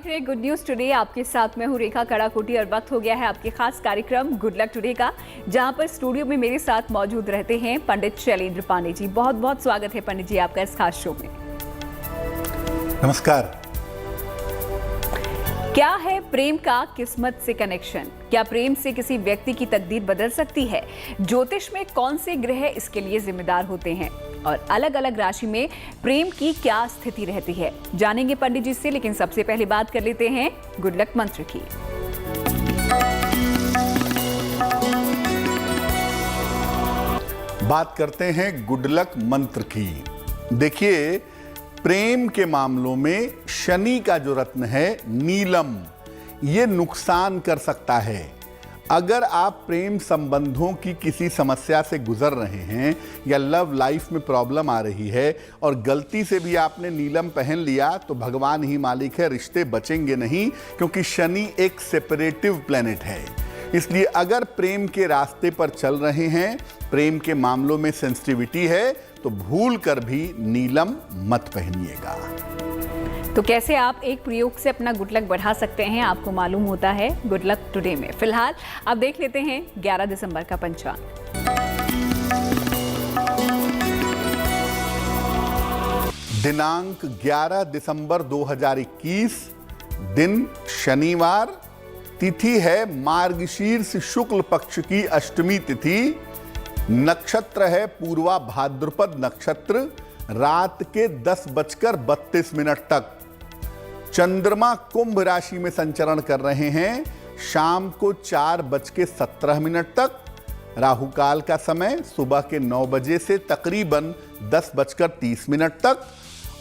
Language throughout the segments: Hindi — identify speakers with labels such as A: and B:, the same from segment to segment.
A: देख रहे हैं गुड न्यूज टुडे। आपके साथ मैं हूं रेखा कड़ाकोटी और वक्त हो गया है आपके खास कार्यक्रम गुड लक टुडे का, जहां पर स्टूडियो में मेरे साथ मौजूद रहते हैं पंडित शैलेंद्र पांडे जी। बहुत बहुत स्वागत है पंडित जी आपका इस खास शो में।
B: नमस्कार।
A: क्या है प्रेम का किस्मत से कनेक्शन? क्या प्रेम से किसी व्यक्ति की तकदीर बदल सकती है? ज्योतिष में कौन से ग्रह इसके लिए जिम्मेदार होते हैं और अलग अलग राशि में प्रेम की क्या स्थिति रहती है, जानेंगे पंडित जी से। लेकिन सबसे पहले बात कर लेते हैं गुड लक मंत्र की।
B: बात करते हैं गुड लक मंत्र की। देखिए, प्रेम के मामलों में शनि का जो रत्न है नीलम, ये नुकसान कर सकता है। अगर आप प्रेम संबंधों की किसी समस्या से गुजर रहे हैं या लव लाइफ में प्रॉब्लम आ रही है और गलती से भी आपने नीलम पहन लिया, तो भगवान ही मालिक है, रिश्ते बचेंगे नहीं, क्योंकि शनि एक सेपरेटिव प्लेनेट है। इसलिए अगर प्रेम के रास्ते पर चल रहे हैं, प्रेम के मामलों में सेंसिटिविटी है, तो भूल कर भी नीलम मत पहनिएगा।
A: तो कैसे आप एक प्रयोग से अपना गुड लक बढ़ा सकते हैं, आपको मालूम होता है गुड लक टुडे में। फिलहाल अब देख लेते हैं 11 दिसंबर का पंचांग।
B: दिनांक 11 दिसंबर 2021, दिन शनिवार, तिथि है मार्गशीर्ष शुक्ल पक्ष की अष्टमी तिथि, नक्षत्र है पूर्वा भाद्रपद नक्षत्र, रात के 10:32 तक। चंद्रमा कुंभ राशि में संचरण कर रहे हैं, शाम को 4:17 तक। राहु काल का समय सुबह के 9 बजे से तकरीबन 10:30 तक।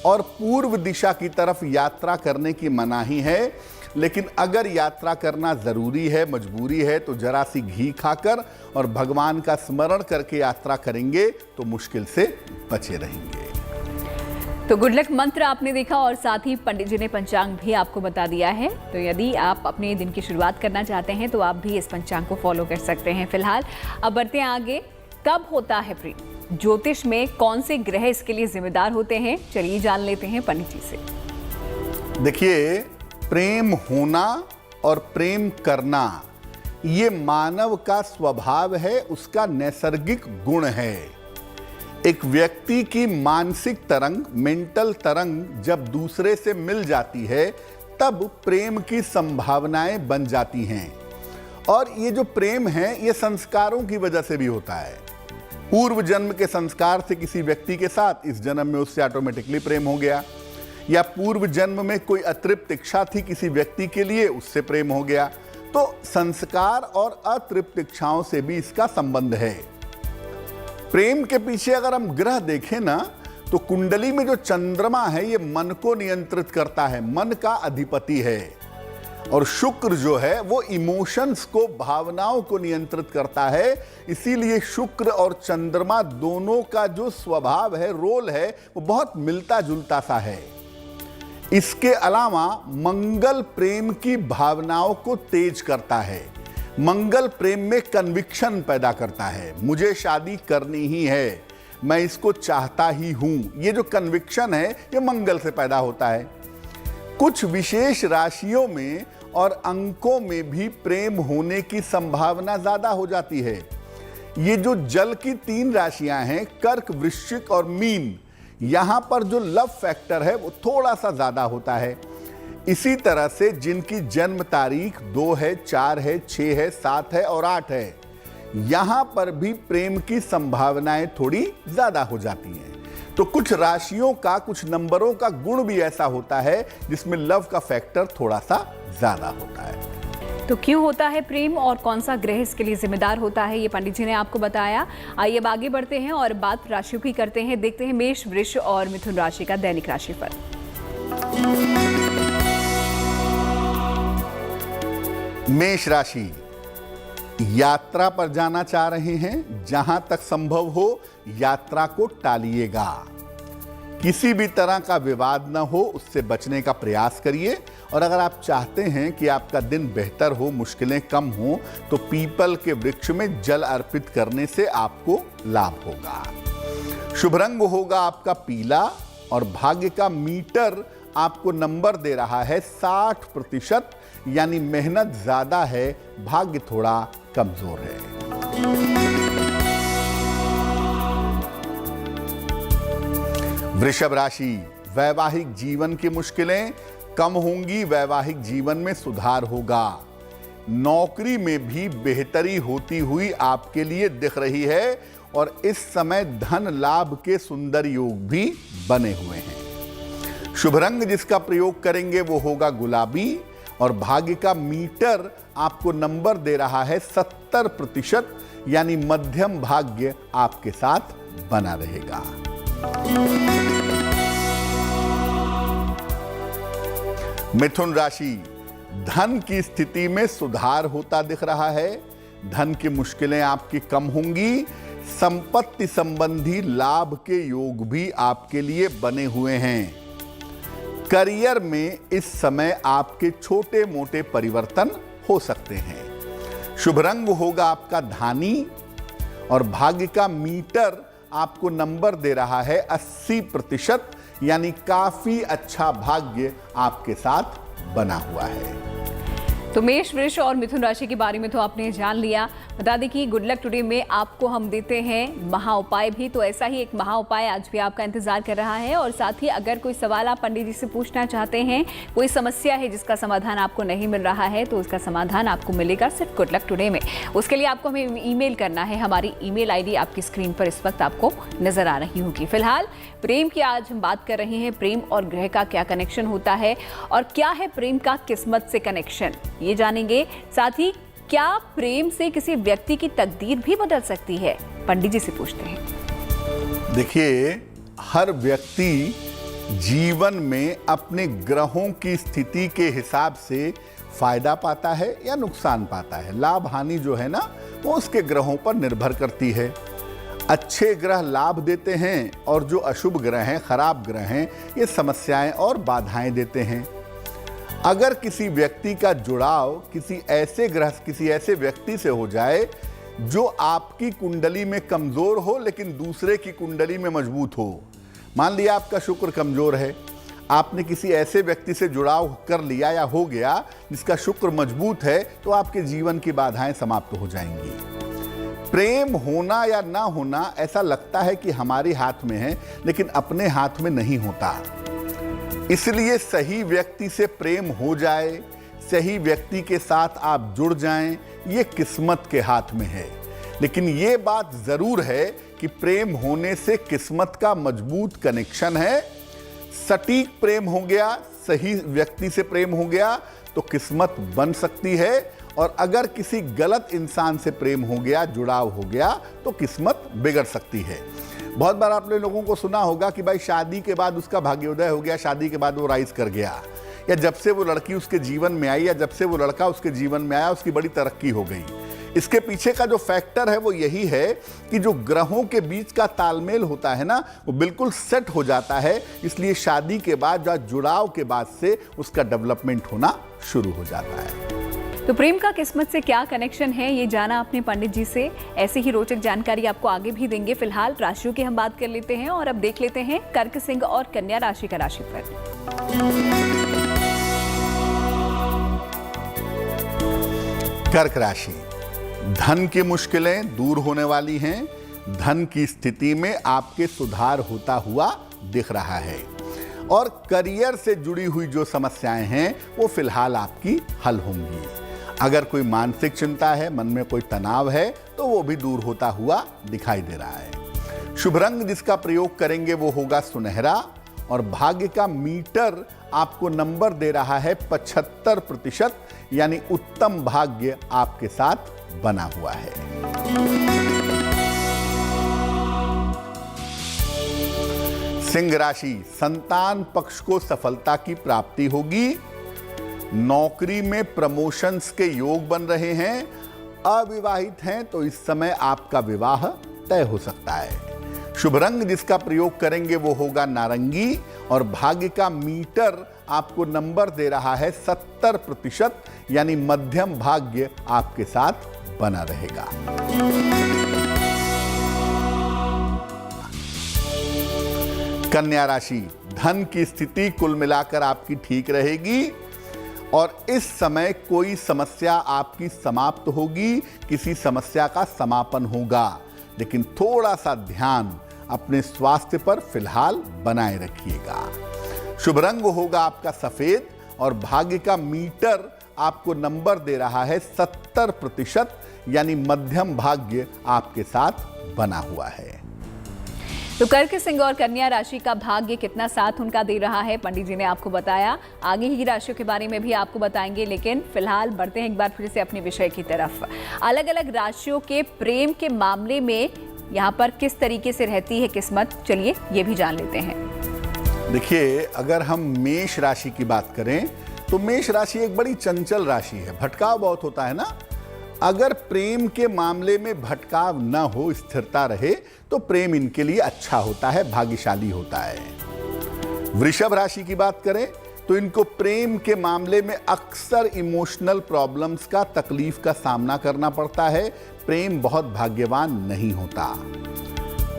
B: और पूर्व दिशा की तरफ यात्रा करने की मनाही है, लेकिन अगर यात्रा करना जरूरी है, मजबूरी है, तो जरा सी घी खाकर और भगवान का स्मरण करके यात्रा करेंगे तो मुश्किल से बचे रहेंगे।
A: तो गुड लक मंत्र आपने देखा और साथ ही पंडित जी ने पंचांग भी आपको बता दिया है। तो यदि आप अपने दिन की शुरुआत करना चाहते हैं तो आप भी इस पंचांग को फॉलो कर सकते हैं। फिलहाल अब बढ़ते हैं आगे। कब होता है प्रेम? ज्योतिष में कौन से ग्रह इसके लिए जिम्मेदार होते हैं? चलिए जान लेते हैं पंडित जी से।
B: देखिए, प्रेम होना और प्रेम करना ये मानव का स्वभाव है, उसका नैसर्गिक गुण है। एक व्यक्ति की मानसिक तरंग, मेंटल तरंग जब दूसरे से मिल जाती है, तब प्रेम की संभावनाएं बन जाती हैं। और ये जो प्रेम है, ये संस्कारों की वजह से भी होता है। पूर्व जन्म के संस्कार से किसी व्यक्ति के साथ इस जन्म में उससे ऑटोमेटिकली प्रेम हो गया, या पूर्व जन्म में कोई अतृप्त इच्छा थी किसी व्यक्ति के लिए, उससे प्रेम हो गया। तो संस्कार और अतृप्त इच्छाओं से भी इसका संबंध है। प्रेम के पीछे अगर हम ग्रह देखें ना, तो कुंडली में जो चंद्रमा है ये मन को नियंत्रित करता है, मन का अधिपति है। और शुक्र जो है वो इमोशंस को, भावनाओं को नियंत्रित करता है। इसीलिए शुक्र और चंद्रमा दोनों का जो स्वभाव है, रोल है, वो बहुत मिलता जुलता सा है। इसके अलावा मंगल प्रेम की भावनाओं को तेज करता है। मंगल प्रेम में कन्विक्शन पैदा करता है, मुझे शादी करनी ही है, मैं इसको चाहता ही हूं। ये जो कन्विक्शन है ये मंगल से पैदा होता है। कुछ विशेष राशियों में और अंकों में भी प्रेम होने की संभावना ज्यादा हो जाती है। ये जो जल की 3 राशियां हैं, कर्क, वृश्चिक और मीन, यहां पर जो लव फैक्टर है वो थोड़ा सा ज्यादा होता है। इसी तरह से जिनकी जन्म तारीख 2 है, 4 है, 6 है, 7 है और 8 है, यहां पर भी प्रेम की संभावनाएं थोड़ी ज्यादा हो जाती हैं। तो कुछ राशियों का, कुछ नंबरों का गुण भी ऐसा होता है जिसमें लव का फैक्टर थोड़ा सा ज्यादा होता है।
A: तो क्यों होता है प्रेम और कौन सा ग्रह इसके लिए जिम्मेदार होता है, ये पंडित जी ने आपको बताया। आइए अब आगे बढ़ते हैं और बात राशियों की करते हैं। देखते हैं मेष, वृष और मिथुन राशि का दैनिक राशिफल।
B: मेष राशि, यात्रा पर जाना चाह रहे हैं, जहां तक संभव हो यात्रा को टालिएगा। किसी भी तरह का विवाद न हो, उससे बचने का प्रयास करिए। और अगर आप चाहते हैं कि आपका दिन बेहतर हो, मुश्किलें कम हो, तो पीपल के वृक्ष में जल अर्पित करने से आपको लाभ होगा। शुभ रंग होगा आपका पीला और भाग्य का मीटर आपको नंबर दे रहा है 60%, यानी मेहनत ज्यादा है, भाग्य थोड़ा कमजोर है। वृषभ राशि, वैवाहिक जीवन की मुश्किलें कम होंगी, वैवाहिक जीवन में सुधार होगा। नौकरी में भी बेहतरी होती हुई आपके लिए दिख रही है और इस समय धन लाभ के सुंदर योग भी बने हुए हैं। शुभ रंग जिसका प्रयोग करेंगे वो होगा गुलाबी और भाग्य का मीटर आपको नंबर दे रहा है 70%, यानी मध्यम भाग्य आपके साथ बना रहेगा। मिथुन राशि, धन की स्थिति में सुधार होता दिख रहा है, धन की मुश्किलें आपकी कम होंगी, संपत्ति संबंधी लाभ के योग भी आपके लिए बने हुए हैं। करियर में इस समय आपके छोटे मोटे परिवर्तन हो सकते हैं। शुभ रंग होगा आपका धानी और भाग्य का मीटर आपको नंबर दे रहा है 80%, यानी काफी अच्छा भाग्य आपके साथ बना हुआ है।
A: तो मेष, वृष और मिथुन राशि के बारे में तो आपने जान लिया। बता दें कि गुड लक टुडे में आपको हम देते हैं महा उपाय भी, तो ऐसा ही एक महा उपाय आज भी आपका इंतजार कर रहा है। और साथ ही अगर कोई सवाल आप पंडित जी से पूछना चाहते हैं, कोई समस्या है जिसका समाधान आपको नहीं मिल रहा है, तो उसका समाधान आपको मिलेगा सिर्फ गुड लक टुडे में। उसके लिए आपको हमें ईमेल करना है। हमारी ईमेल आईडी आपकी स्क्रीन पर इस वक्त आपको नजर आ रही होगी। फिलहाल प्रेम की आज हम बात कर रहे हैं। प्रेम और ग्रह का क्या कनेक्शन होता है और क्या है प्रेम का किस्मत से कनेक्शन, ये जानेंगे। साथ ही क्या प्रेम से किसी व्यक्ति की तकदीर भी बदल सकती है, पंडित जी से पूछते हैं।
B: देखिए, हर व्यक्ति जीवन में अपने ग्रहों की स्थिति के हिसाब से फायदा पाता है या नुकसान पाता है। लाभ हानि जो है ना, वो उसके ग्रहों पर निर्भर करती है। अच्छे ग्रह लाभ देते हैं और जो अशुभ ग्रह हैं, खराब ग्रह हैं, ये समस्याएं और बाधाएं देते हैं। अगर किसी व्यक्ति का जुड़ाव किसी ऐसे व्यक्ति से हो जाए जो आपकी कुंडली में कमजोर हो लेकिन दूसरे की कुंडली में मजबूत हो, मान लिया आपका शुक्र कमजोर है, आपने किसी ऐसे व्यक्ति से जुड़ाव कर लिया या हो गया जिसका शुक्र मजबूत है, तो आपके जीवन की बाधाएं समाप्त हो जाएंगी। प्रेम होना या ना होना ऐसा लगता है कि हमारे हाथ में है, लेकिन अपने हाथ में नहीं होता। इसलिए सही व्यक्ति से प्रेम हो जाए, सही व्यक्ति के साथ आप जुड़ जाएं, ये किस्मत के हाथ में है। लेकिन ये बात जरूर है कि प्रेम होने से किस्मत का मजबूत कनेक्शन है। सटीक प्रेम हो गया, सही व्यक्ति से प्रेम हो गया तो किस्मत बन सकती है, और अगर किसी गलत इंसान से प्रेम हो गया, जुड़ाव हो गया, तो किस्मत बिगड़ सकती है। बहुत बार आपने लोगों को सुना होगा कि भाई शादी के बाद उसका भाग्योदय हो गया, शादी के बाद वो राइज कर गया, या जब से वो लड़की उसके जीवन में आई या जब से वो लड़का उसके जीवन में आया उसकी बड़ी तरक्की हो गई। इसके पीछे का जो फैक्टर है वो यही है कि जो ग्रहों के बीच का तालमेल होता है ना, वो बिल्कुल सेट हो जाता है। इसलिए शादी के बाद या जुड़ाव के बाद से उसका डेवलपमेंट होना शुरू हो जाता है।
A: तो प्रेम का किस्मत से क्या कनेक्शन है, ये जाना आपने पंडित जी से। ऐसी ही रोचक जानकारी आपको आगे भी देंगे। फिलहाल राशियों की हम बात कर लेते हैं और अब देख लेते हैं कर्क, सिंह और कन्या राशि का राशिफल।
B: कर्क राशि, धन की मुश्किलें दूर होने वाली हैं। धन की स्थिति में आपके सुधार होता हुआ दिख रहा है और करियर से जुड़ी हुई जो समस्याएं हैं वो फिलहाल आपकी हल होंगी। अगर कोई मानसिक चिंता है, मन में कोई तनाव है, तो वो भी दूर होता हुआ दिखाई दे रहा है। शुभ रंग जिसका प्रयोग करेंगे वो होगा सुनहरा और भाग्य का मीटर आपको नंबर दे रहा है 75%, यानी उत्तम भाग्य आपके साथ बना हुआ है। सिंह राशि, संतान पक्ष को सफलता की प्राप्ति होगी। नौकरी में प्रमोशंस के योग बन रहे हैं। अविवाहित हैं तो इस समय आपका विवाह तय हो सकता है। शुभ रंग जिसका प्रयोग करेंगे वो होगा नारंगी और भाग्य का मीटर आपको नंबर दे रहा है 70%, यानी मध्यम भाग्य आपके साथ बना रहेगा। कन्या राशि, धन की स्थिति कुल मिलाकर आपकी ठीक रहेगी और इस समय कोई समस्या आपकी समाप्त होगी, किसी समस्या का समापन होगा, लेकिन थोड़ा सा ध्यान अपने स्वास्थ्य पर फिलहाल बनाए रखिएगा। शुभ रंग होगा आपका सफेद और भाग्य का मीटर आपको नंबर दे रहा है 70%, यानी मध्यम भाग्य आपके साथ बना हुआ है।
A: तो कर्क, सिंह और कन्या राशि का भाग्य कितना साथ उनका दे रहा है, पंडित जी ने आपको बताया। आगे ही राशियों के बारे में भी आपको बताएंगे, लेकिन फिलहाल बढ़ते हैं एक बार फिर से अपने विषय की तरफ। अलग अलग राशियों के प्रेम के मामले में यहाँ पर किस तरीके से रहती है किस्मत, चलिए ये भी जान लेते हैं।
B: देखिए, अगर हम मेष राशि की बात करें तो मेष राशि एक बड़ी चंचल राशि है, भटकाव बहुत होता है ना। अगर प्रेम के मामले में भटकाव न हो, स्थिरता रहे, तो प्रेम इनके लिए अच्छा होता है, भाग्यशाली होता है। वृषभ राशि की बात करें तो इनको प्रेम के मामले में अक्सर इमोशनल प्रॉब्लम्स का, तकलीफ का सामना करना पड़ता है, प्रेम बहुत भाग्यवान नहीं होता।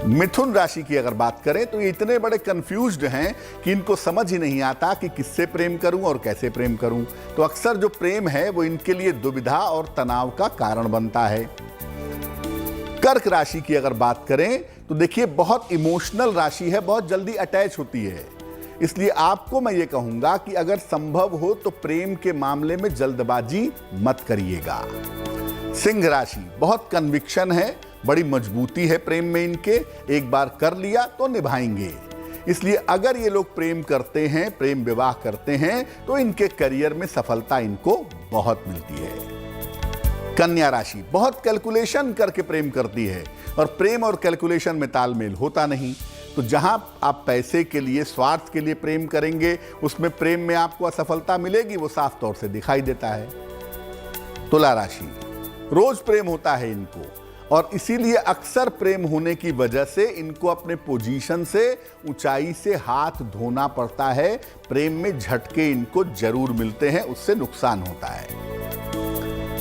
B: मिथुन राशि की अगर बात करें तो ये इतने बड़े कंफ्यूज्ड हैं कि इनको समझ ही नहीं आता कि किससे प्रेम करूं और कैसे प्रेम करूं। तो अक्सर जो प्रेम है वो इनके लिए दुविधा और तनाव का कारण बनता है। कर्क राशि की अगर बात करें तो देखिए, बहुत इमोशनल राशि है, बहुत जल्दी अटैच होती है, इसलिए आपको मैं ये कहूंगा कि अगर संभव हो तो प्रेम के मामले में जल्दबाजी मत करिएगा। सिंह राशि, बहुत कन्विक्शन है, बड़ी मजबूती है प्रेम में इनके, एक बार कर लिया तो निभाएंगे, इसलिए अगर ये लोग प्रेम करते हैं, प्रेम विवाह करते हैं, तो इनके करियर में सफलता इनको बहुत मिलती है। कन्या राशि बहुत कैलकुलेशन करके प्रेम करती है और प्रेम और कैलकुलेशन में तालमेल होता नहीं, तो जहां आप पैसे के लिए, स्वार्थ के लिए प्रेम करेंगे, उसमें प्रेम में आपको असफलता मिलेगी, वो साफ तौर से दिखाई देता है। तुला राशि, रोज प्रेम होता है इनको और इसीलिए अक्सर प्रेम होने की वजह से इनको अपने पोजीशन से, ऊंचाई से हाथ धोना पड़ता है, प्रेम में झटके इनको जरूर मिलते हैं, उससे नुकसान होता है।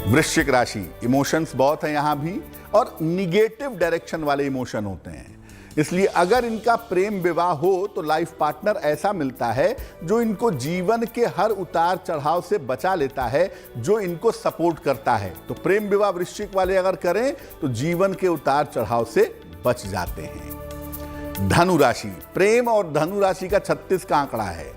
B: वृश्चिक राशि, इमोशंस बहुत हैं यहां भी और निगेटिव डायरेक्शन वाले इमोशन होते हैं, इसलिए अगर इनका प्रेम विवाह हो तो लाइफ पार्टनर ऐसा मिलता है जो इनको जीवन के हर उतार चढ़ाव से बचा लेता है, जो इनको सपोर्ट करता है। तो प्रेम विवाह वृश्चिक वाले अगर करें तो जीवन के उतार चढ़ाव से बच जाते हैं। धनु राशि, प्रेम और धनु राशि का 36 का आंकड़ा है,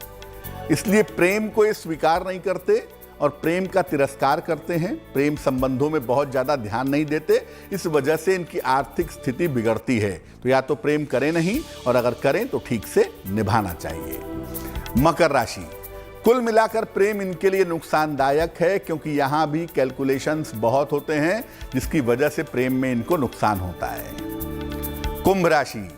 B: इसलिए प्रेम को ये स्वीकार नहीं करते और प्रेम का तिरस्कार करते हैं, प्रेम संबंधों में बहुत ज्यादा ध्यान नहीं देते, इस वजह से इनकी आर्थिक स्थिति बिगड़ती है। तो या तो प्रेम करें नहीं, और अगर करें तो ठीक से निभाना चाहिए। मकर राशि, कुल मिलाकर प्रेम इनके लिए नुकसानदायक है, क्योंकि यहां भी कैलकुलेशंस बहुत होते हैं, जिसकी वजह से प्रेम में इनको नुकसान होता है। कुंभ राशि,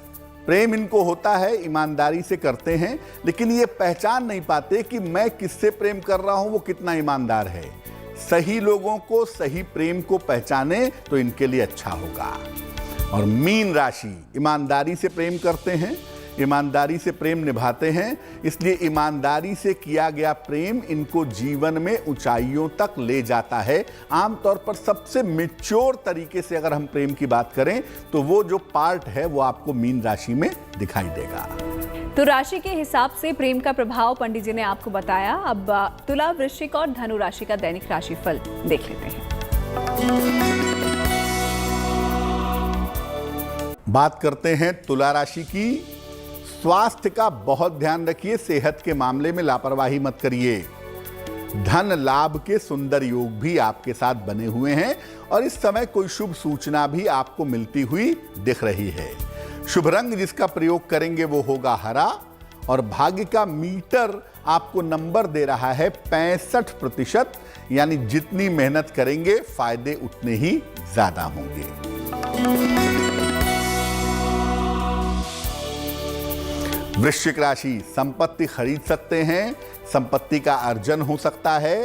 B: प्रेम इनको होता है, ईमानदारी से करते हैं, लेकिन ये पहचान नहीं पाते कि मैं किससे प्रेम कर रहा हूं, वो कितना ईमानदार है। सही लोगों को, सही प्रेम को पहचाने तो इनके लिए अच्छा होगा। और मीन राशि, ईमानदारी से प्रेम करते हैं, ईमानदारी से प्रेम निभाते हैं, इसलिए ईमानदारी से किया गया प्रेम इनको जीवन में ऊंचाइयों तक ले जाता है। आमतौर पर सबसे मैच्योर तरीके से अगर हम प्रेम की बात करें तो वो जो पार्ट है वो आपको मीन राशि में दिखाई देगा।
A: तो राशि के हिसाब से प्रेम का प्रभाव पंडित जी ने आपको बताया। अब तुला, वृश्चिक और धनु राशि का दैनिक राशिफल देख लेते हैं।
B: बात करते हैं तुला राशि की। स्वास्थ्य का बहुत ध्यान रखिए, सेहत के मामले में लापरवाही मत करिए। धन लाभ के सुंदर योग भी आपके साथ बने हुए हैं और इस समय कोई शुभ सूचना भी आपको मिलती हुई दिख रही है। शुभ रंग जिसका प्रयोग करेंगे वो होगा हरा और भाग्य का मीटर आपको नंबर दे रहा है 65%, यानी जितनी मेहनत करेंगे फायदे उतने ही ज्यादा होंगे। वृश्चिक राशि, संपत्ति खरीद सकते हैं, संपत्ति का अर्जन हो सकता है,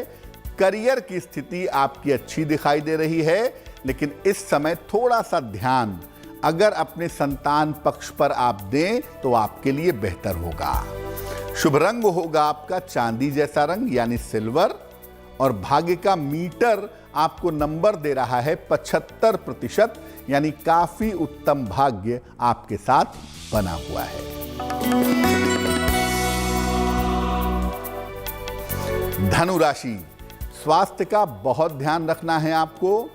B: करियर की स्थिति आपकी अच्छी दिखाई दे रही है, लेकिन इस समय थोड़ा सा ध्यान अगर अपने संतान पक्ष पर आप दें तो आपके लिए बेहतर होगा। शुभ रंग होगा आपका चांदी जैसा रंग यानी सिल्वर और भाग्य का मीटर आपको नंबर दे रहा है 75%, यानी काफी उत्तम भाग्य आपके साथ बना हुआ है। धनु राशि, स्वास्थ्य का बहुत ध्यान रखना है आपको।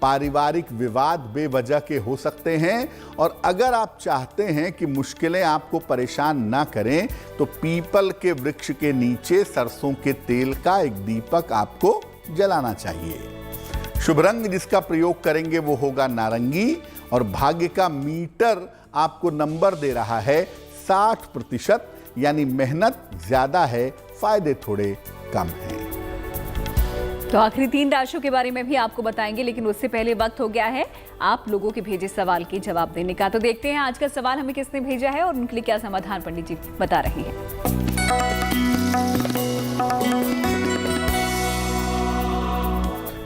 B: पारिवारिक विवाद बेवजह के हो सकते हैं और अगर आप चाहते हैं कि मुश्किलें आपको परेशान ना करें तो पीपल के वृक्ष के नीचे सरसों के तेल का एक दीपक आपको जलाना चाहिए। शुभ रंग जिसका प्रयोग करेंगे वो होगा नारंगी और भाग्य का मीटर आपको नंबर दे रहा है 60%, यानी मेहनत ज्यादा है, फायदे थोड़े कम हैं।
A: तो आखिरी 3 राशियों के बारे में भी आपको बताएंगे, लेकिन उससे पहले वक्त हो गया है आप लोगों के भेजे सवाल के जवाब देने का। तो देखते हैं आज का सवाल हमें किसने भेजा है और उनके लिए क्या समाधान पंडित जी बता रहे हैं।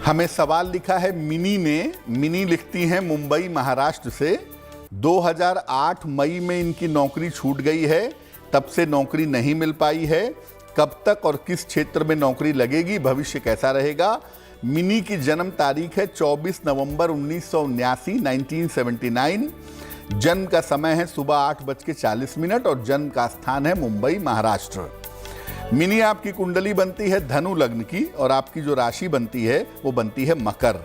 B: हमें सवाल लिखा है मिनी ने। मिनी लिखती हैं मुंबई महाराष्ट्र से। 2008 मई में इनकी नौकरी छूट गई है, तब से नौकरी नहीं मिल पाई है। कब तक और किस क्षेत्र में नौकरी लगेगी, भविष्य कैसा रहेगा। मिनी की जन्म तारीख है 24 नवंबर 1979, 1979। जन्म का समय है सुबह 8:40 और जन्म का स्थान है मुंबई महाराष्ट्र। मिनी आपकी कुंडली बनती है धनु लग्न की और आपकी जो राशि बनती है वो बनती है मकर।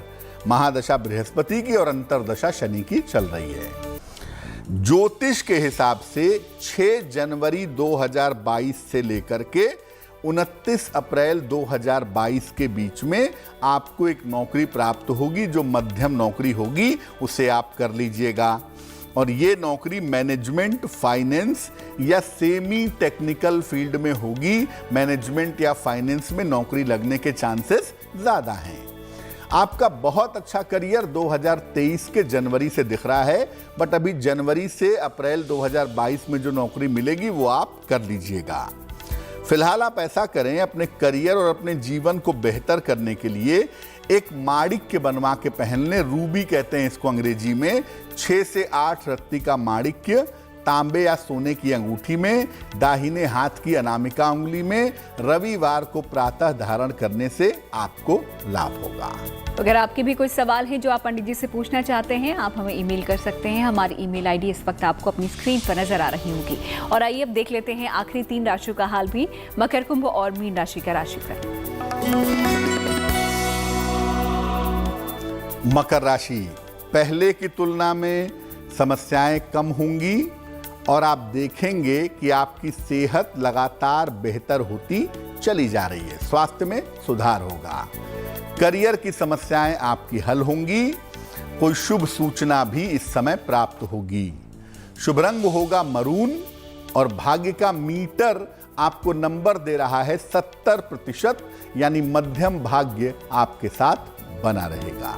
B: महादशा बृहस्पति की और अंतरदशा शनि की चल रही है। ज्योतिष के हिसाब से 6 जनवरी 2022 से लेकर के 29 अप्रैल 2022 के बीच में आपको एक नौकरी प्राप्त होगी। जो मध्यम नौकरी होगी उसे आप कर लीजिएगा और ये नौकरी मैनेजमेंट, फाइनेंस या सेमी टेक्निकल फील्ड में होगी। मैनेजमेंट या फाइनेंस में नौकरी लगने के चांसेस ज्यादा हैं। आपका बहुत अच्छा करियर 2023 के जनवरी से दिख रहा है, बट अभी जनवरी से अप्रैल 2022 में जो नौकरी मिलेगी वो आप कर लीजिएगा। फिलहाल आप ऐसा करें, अपने करियर और अपने जीवन को बेहतर करने के लिए एक माणिक्य बनवा के पहन लें। रूबी कहते हैं इसको अंग्रेजी में। 6 से 8 रत्ती का माणिक्य तांबे या सोने की अंगूठी में, दाहिने हाथ की अनामिका उंगली में, रविवार को प्रातः धारण करने से आपको लाभ होगा।
A: अगर आपके भी कोई सवाल हैं जो आप पंडित जी से पूछना चाहते हैं, आप हमें ईमेल कर सकते हैं। हमारी ईमेल आईडी इस वक्त आपको अपनी स्क्रीन पर नजर आ रही होगी। और आइए अब देख लेते हैं आखिरी 3 राशियों का हाल भी, मकर, कुंभ और मीन राशि का राशिफल।
B: मकर राशि, पहले की तुलना में समस्याएं कम होंगी और आप देखेंगे कि आपकी सेहत लगातार बेहतर होती चली जा रही है। स्वास्थ्य में सुधार होगा। करियर की समस्याएं आपकी हल होंगी। कोई शुभ सूचना भी इस समय प्राप्त होगी। शुभ रंग होगा मरून और भाग्य का मीटर आपको नंबर दे रहा है 70%, यानी मध्यम भाग्य आपके साथ बना रहेगा।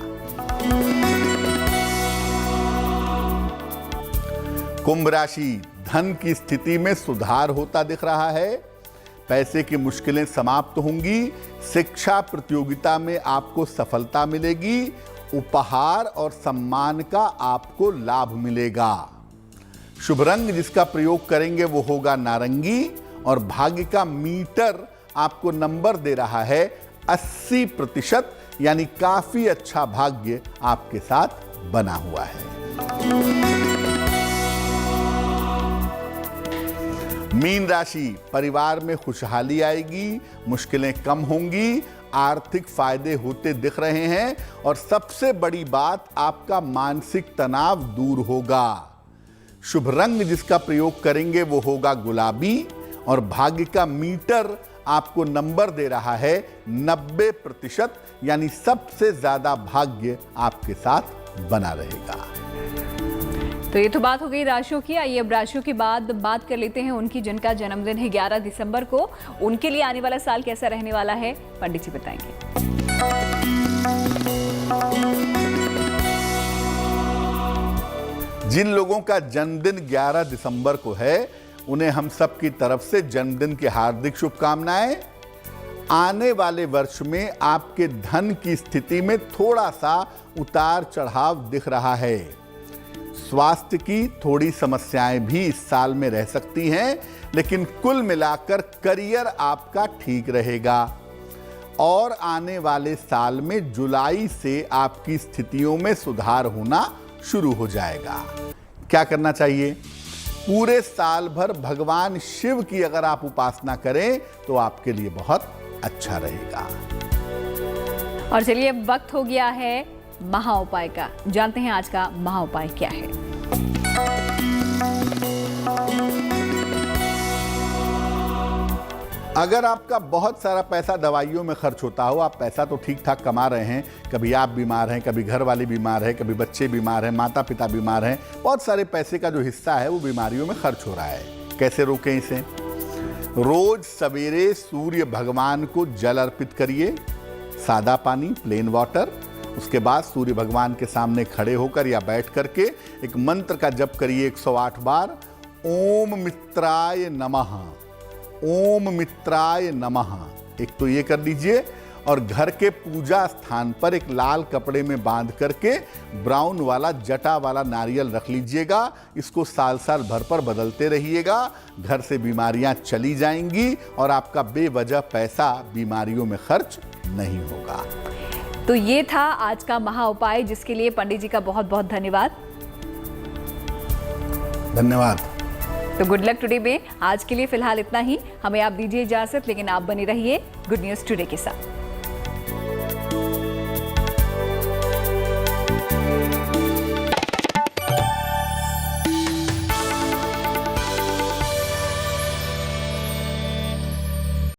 B: कुंभ राशि, धन की स्थिति में सुधार होता दिख रहा है। पैसे की मुश्किलें समाप्त होंगी। शिक्षा प्रतियोगिता में आपको सफलता मिलेगी। उपहार और सम्मान का आपको लाभ मिलेगा। शुभ रंग जिसका प्रयोग करेंगे वो होगा नारंगी और भाग्य का मीटर आपको नंबर दे रहा है 80%, यानी काफी अच्छा भाग्य आपके साथ बना हुआ है। मीन राशि, परिवार में खुशहाली आएगी, मुश्किलें कम होंगी, आर्थिक फायदे होते दिख रहे हैं और सबसे बड़ी बात, आपका मानसिक तनाव दूर होगा। शुभ रंग जिसका प्रयोग करेंगे वो होगा गुलाबी और भाग्य का मीटर आपको नंबर दे रहा है 90%, यानी सबसे ज्यादा भाग्य आपके साथ बना रहेगा।
A: तो ये तो बात हो गई राशियों की। आइए अब राशियों के बाद बात कर लेते हैं उनकी जिनका जन्मदिन है 11 दिसंबर को। उनके लिए आने वाला साल कैसा रहने वाला है, पंडित जी बताएंगे।
B: जिन लोगों का जन्मदिन 11 दिसंबर को है उन्हें हम सब की तरफ से जन्मदिन की हार्दिक शुभकामनाएं। आने वाले वर्ष में आपके धन की स्थिति में थोड़ा सा उतार चढ़ाव दिख रहा है। स्वास्थ्य की थोड़ी समस्याएं भी इस साल में रह सकती हैं, लेकिन कुल मिलाकर करियर आपका ठीक रहेगा और आने वाले साल में जुलाई से आपकी स्थितियों में सुधार होना शुरू हो जाएगा। क्या करना चाहिए? पूरे साल भर भगवान शिव की अगर आप उपासना करें तो आपके लिए बहुत अच्छा रहेगा।
A: और चलिए अब वक्त हो गया है महा उपाय का। जानते हैं आज का महा उपाय क्या है।
B: अगर आपका बहुत सारा पैसा दवाइयों में खर्च होता हो, आप पैसा तो ठीक ठाक कमा रहे हैं, कभी आप बीमार हैं, कभी घर वाले बीमार हैं, कभी बच्चे बीमार हैं, माता पिता बीमार हैं, बहुत सारे पैसे का जो हिस्सा है वो बीमारियों में खर्च हो रहा है। कैसे रोकें इसे? रोज सवेरे सूर्य भगवान को जल अर्पित करिए, सादा पानी, प्लेन वाटर। उसके बाद सूर्य भगवान के सामने खड़े होकर या बैठ करके एक मंत्र का जप करिए 108 बार। ओम मित्राय नमः, ओम मित्राय नमः। एक तो ये कर लीजिए, और घर के पूजा स्थान पर एक लाल कपड़े में बांध करके ब्राउन वाला जटा वाला नारियल रख लीजिएगा। इसको साल साल भर पर बदलते रहिएगा। घर से बीमारियां चली जाएंगी और आपका बेवजह पैसा बीमारियों में खर्च नहीं होगा।
A: तो ये था आज का महा उपाय, जिसके लिए पंडित जी का बहुत बहुत धन्यवाद।
B: धन्यवाद।
A: तो गुड लक टुडे में आज के लिए फिलहाल इतना ही। हमें आप दीजिए इजाजत, लेकिन आप बने रहिए गुड न्यूज टुडे के साथ।